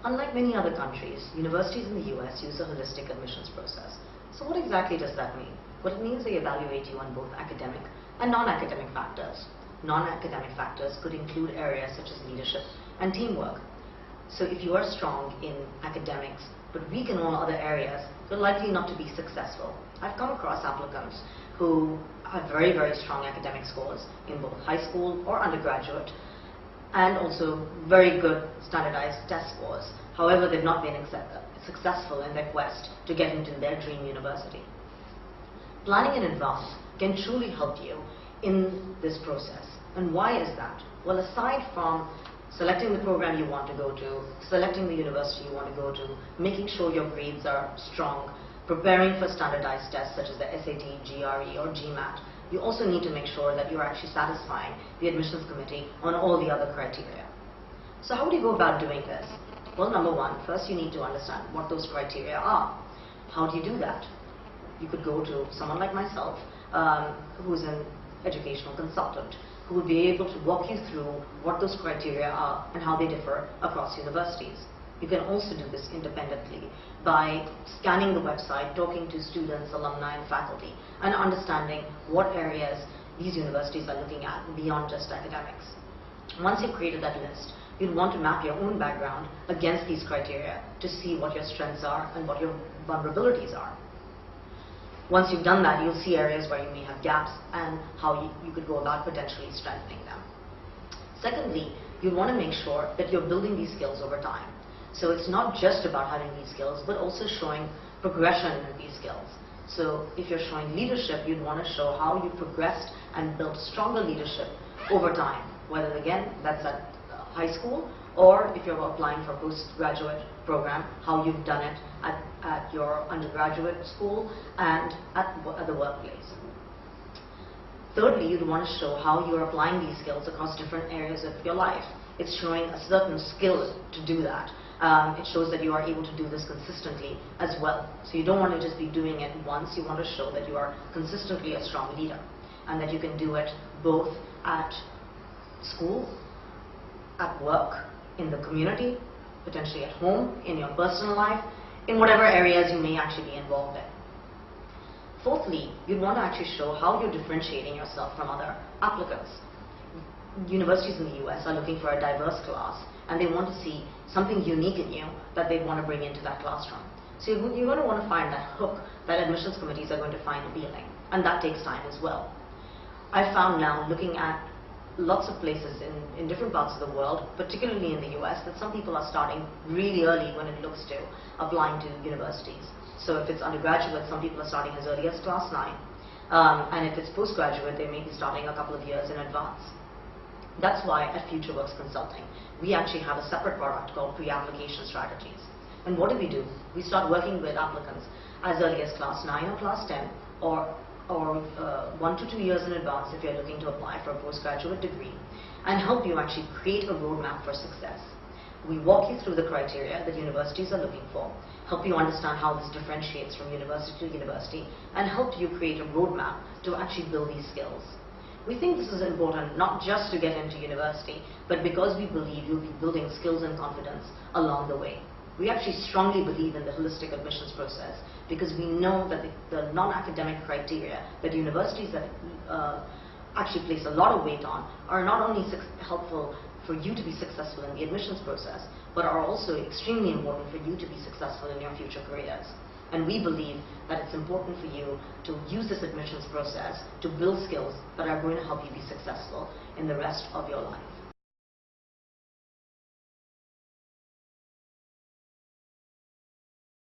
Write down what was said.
Unlike many other countries, universities in the US use a holistic admissions process. So what exactly does that mean? Well, it means they evaluate you on both academic and non-academic factors. Non-academic factors could include areas such as leadership and teamwork. So if you are strong in academics but weak in all other areas, you're likely not to be successful. I've come across applicants who have very, very strong academic scores in both high school or undergraduate, and also very good standardized test scores. However, they've not been successful in their quest to get into their dream university. Planning in advance can truly help you in this process. And why is that? Well, aside from selecting the program you want to go to, selecting the university you want to go to, making sure your grades are strong, preparing for standardized tests such as the SAT, GRE, or GMAT, you also need to make sure that you're actually satisfying the admissions committee on all the other criteria. So how do you go about doing this? Well, number one, first you need to understand what those criteria are. How do you do that? You could go to someone like myself, who's an educational consultant, who will be able to walk you through what those criteria are and how they differ across universities. You can also do this independently by scanning the website, talking to students, alumni, and faculty, and understanding what areas these universities are looking at beyond just academics. Once you've created that list, you'll want to map your own background against these criteria to see what your strengths are and what your vulnerabilities are. Once you've done that, you'll see areas where you may have gaps and how you could go about potentially strengthening them. Secondly, you'll want to make sure that you're building these skills over time. So it's not just about having these skills, but also showing progression in these skills. So if you're showing leadership, you'd want to show how you've progressed and built stronger leadership over time, whether again that's at high school, or if you're applying for a postgraduate program, how you've done it at your undergraduate school and at the workplace. Thirdly, you'd want to show how you're applying these skills across different areas of your life. It's showing a certain skill to do that. It shows that you are able to do this consistently as well. So you don't want to just be doing it once, you want to show that you are consistently a strong leader and that you can do it both at school, at work, in the community, potentially at home, in your personal life, in whatever areas you may actually be involved in. Fourthly, you'd want to actually show how you're differentiating yourself from other applicants. Universities in the US are looking for a diverse class, and they want to see something unique in you that they want to bring into that classroom. So you're going to want to find that hook that admissions committees are going to find appealing, and that takes time as well. I found now, looking at lots of places in different parts of the world, particularly in the US, that some people are starting really early when it looks to applying to universities. So if it's undergraduate, some people are starting as early as class 9. And if it's postgraduate, they may be starting a couple of years in advance. That's why at FutureWorks Consulting, we actually have a separate product called Pre-Application Strategies. And what do? We start working with applicants as early as class 9 or class 10, or 1 to 2 years in advance if you're looking to apply for a postgraduate degree, and help you actually create a roadmap for success. We walk you through the criteria that universities are looking for, help you understand how this differentiates from university to university, and help you create a roadmap to actually build these skills. We think this is important not just to get into university, but because we believe you'll be building skills and confidence along the way. We actually strongly believe in the holistic admissions process because we know that the non-academic criteria that universities that actually place a lot of weight on are not only helpful for you to be successful in the admissions process, but are also extremely important for you to be successful in your future careers. And we believe that it's important for you to use this admissions process to build skills that are going to help you be successful in the rest of your life.